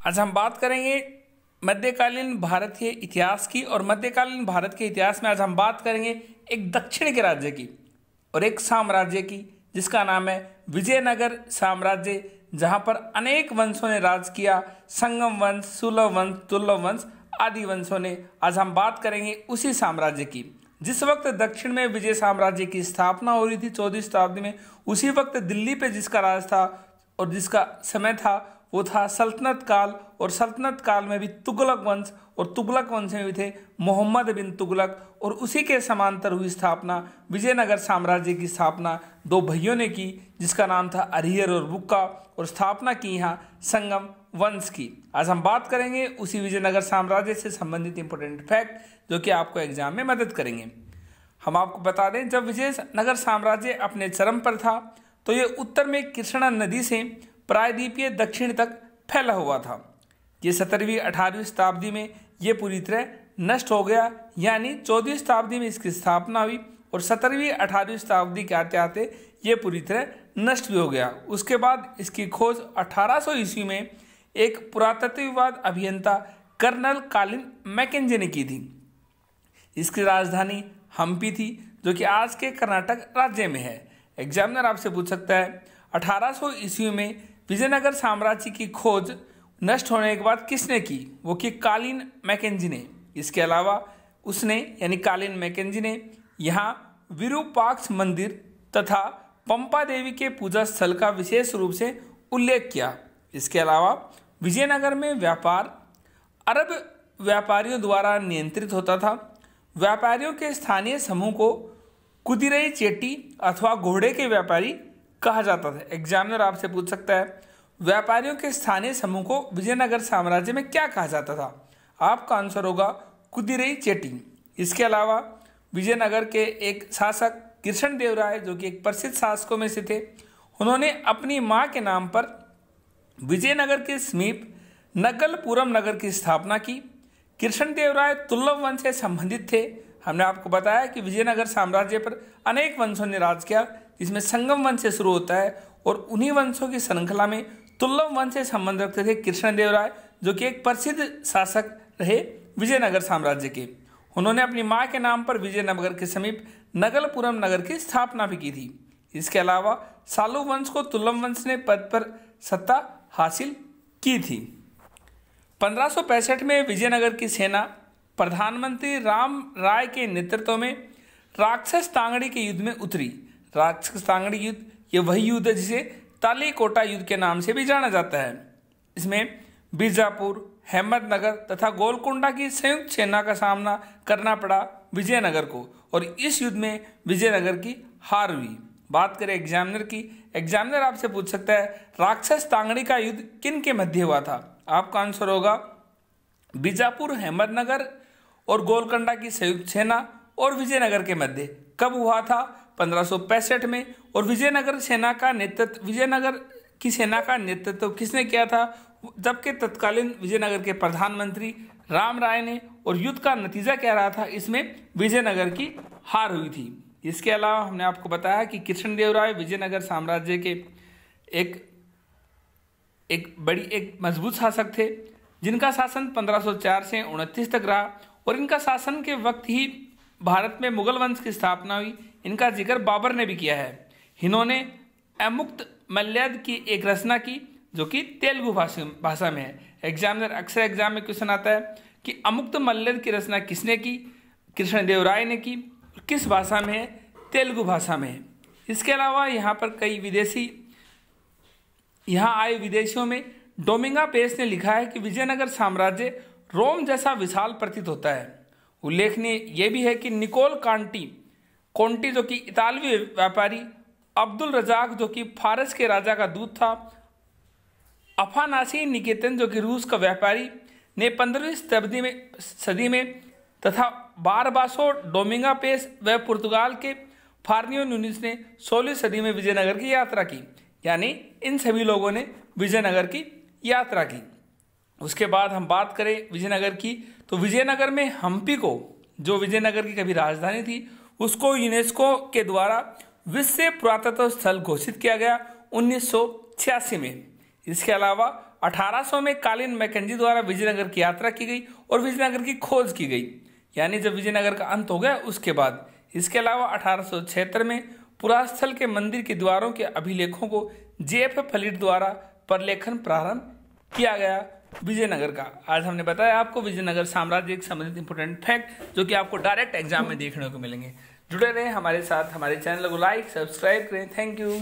आज हम बात करेंगे मध्यकालीन भारतीय इतिहास की। और मध्यकालीन भारत के इतिहास में आज हम बात करेंगे एक दक्षिण के राज्य की और एक साम्राज्य की जिसका नाम है विजयनगर साम्राज्य, जहां पर अनेक वंशों ने राज किया। संगम वंश, सुलभ वंश, दुर्लभ वंश आदि वंशों ने। आज हम बात करेंगे उसी साम्राज्य की। जिस वक्त दक्षिण में विजय साम्राज्य की स्थापना हो रही थी 14वीं शताब्दी में, उसी वक्त दिल्ली पे जिसका राज था और जिसका समय था वो था सल्तनत काल। और सल्तनत काल में भी तुगलक वंश, और तुगलक वंश में भी थे मोहम्मद बिन तुगलक। और उसी के समांतर हुई स्थापना विजयनगर साम्राज्य की स्थापना दो भाइयों ने की जिसका नाम था अरिहर और बुक्का, और स्थापना की यहाँ संगम वंश की। आज हम बात करेंगे उसी विजयनगर साम्राज्य से संबंधित इंपॉर्टेंट फैक्ट जो कि आपको एग्जाम में मदद करेंगे। हम आपको बता दें, जब विजयनगर साम्राज्य अपने चरम पर था तो ये उत्तर में कृष्णा नदी से प्रायद्वीपीय दक्षिण तक फैला हुआ था। ये 17वीं 18वीं शताब्दी में ये पूरी तरह नष्ट हो गया, यानी 14वीं शताब्दी में इसकी स्थापना हुई और 17वीं 18वीं शताब्दी के आते आते ये पूरी तरह नष्ट भी हो गया। उसके बाद इसकी खोज 1800 ईस्वी में एक पुरातत्वविद अभियंता कर्नल कॉलिन मैकेंजी ने की थी। इसकी राजधानी हम्पी थी जो कि आज के कर्नाटक राज्य में है। एग्जामिनर आपसे पूछ सकता है 1800 ईस्वी में विजयनगर साम्राज्य की खोज नष्ट होने के बाद किसने की? वो कि कॉलिन मैकेंजी ने। इसके अलावा उसने यानी कॉलिन मैकेंजी ने यहाँ विरूपाक्ष मंदिर तथा पंपा देवी के पूजा स्थल का विशेष रूप से उल्लेख किया। इसके अलावा विजयनगर में व्यापार अरब व्यापारियों द्वारा नियंत्रित होता था। व्यापारियों के स्थानीय समूह को कुदिरई चेट्टी अथवा घोड़े के व्यापारी कहा जाता था। एग्जामिनर आपसे पूछ सकता है व्यापारियों के स्थानीय समूह को विजयनगर साम्राज्य में क्या कहा जाता था? आपका आंसर होगा कुदिरई चेट्टी। इसके अलावा विजयनगर के एक शासक कृष्णदेवराय जो कि एक प्रसिद्ध शासकों में से थे, उन्होंने अपनी मां के नाम पर विजयनगर के समीप नगलपुरम नगर की स्थापना की। कृष्णदेवराय तुगलक वंश से संबंधित थे। हमने आपको बताया कि विजयनगर साम्राज्य पर अनेक वंशों ने राज किया, जिसमें संगम वंश से शुरू होता है और उन्हीं वंशों की श्रृंखला में तुगलक वंश से संबंध रखते थे कृष्णदेवराय जो कि एक प्रसिद्ध शासक रहे विजयनगर साम्राज्य के। उन्होंने अपनी मां के नाम पर विजयनगर के समीप नगलपुरम नगर की स्थापना भी की थी। इसके अलावा सालू वंश को तुगलक वंश ने पद पर सत्ता हासिल की थी। 1565 में विजयनगर की सेना प्रधानमंत्री राम राय के नेतृत्व में राक्षस तांगड़ी के युद्ध में उतरी। राक्षस तांगड़ी युद्ध ये वही युद्ध है जिसे तालीकोटा युद्ध के नाम से भी जाना जाता है। इसमें बीजापुर, अहमदनगर तथा गोलकोंडा की संयुक्त सेना का सामना करना पड़ा विजयनगर को, और इस युद्ध में विजयनगर की हार हुई। बात करें एग्जामिनर की, एग्जामिनर आपसे पूछ सकता है राक्षस तांगड़ी का युद्ध किन के मध्य हुआ था? आपका आंसर होगा बीजापुर, अहमदनगर और गोलकोंडा की संयुक्त सेना और विजयनगर के मध्य। कब हुआ था? 1565 में। और विजयनगर की सेना का नेतृत्व किसने किया था? जबकि तत्कालीन विजयनगर के प्रधानमंत्री राम राय ने। और युद्ध का नतीजा क्या रहा था? इसमें विजयनगर की हार हुई थी। इसके अलावा हमने आपको बताया कि कृष्णदेवराय विजयनगर साम्राज्य के एक मजबूत शासक थे जिनका शासन 1504 से 29 तक रहा, और इनका शासन के वक्त ही भारत में मुगल वंश की स्थापना हुई। इनका जिक्र बाबर ने भी किया है। इन्होंने अमुक्त मल्यद की एक रचना की जो कि तेलुगु भाषा में है। एग्जामिनर अक्सर एग्जाम में क्वेश्चन आता है कि अमुक्त मल्यद की रचना किसने की? कृष्णदेवराय ने की। किस भाषा में है? तेलुगु भाषा में है। इसके अलावा यहाँ पर यहाँ आए विदेशियों में डोमिंगा पेस ने लिखा है कि विजयनगर साम्राज्य रोम जैसा विशाल प्रतीत होता है। उल्लेखनीय यह भी है कि निकोल कोंटी जो कि इतालवी व्यापारी, अब्दुल रजाक जो कि फारस के राजा का दूत था, अफानासी निकेतन जो कि रूस का व्यापारी ने 15वीं सदी में तथा बारबासो डोमिंगा पेस व पुर्तगाल के फार्नियो न्यूनिस ने 16वीं सदी में विजयनगर की यात्रा की। यानी इन सभी लोगों ने विजयनगर की यात्रा की। उसके बाद हम बात करें विजयनगर की, तो विजयनगर में हम्पी को, जो विजयनगर की कभी राजधानी थी, उसको यूनेस्को के द्वारा विश्व पुरातत्व स्थल घोषित किया गया 1986 में। इसके अलावा 1800 में कालीन मैकेंजी द्वारा विजयनगर की यात्रा की गई और विजयनगर की खोज की गई, यानी जब विजयनगर का अंत हो गया उसके बाद। इसके अलावा 1876 में पुरास्थल के मंदिर के द्वारों के अभिलेखों को JF फलीट द्वारा प्रलेखन प्रारंभ किया गया विजयनगर का। आज हमने बताया आपको विजयनगर साम्राज्य एक संबंधित इंपोर्टेंट फैक्ट जो कि आपको डायरेक्ट एग्जाम में देखने को मिलेंगे। जुड़े रहें हमारे साथ, हमारे चैनल को लाइक सब्सक्राइब करें। Thank you.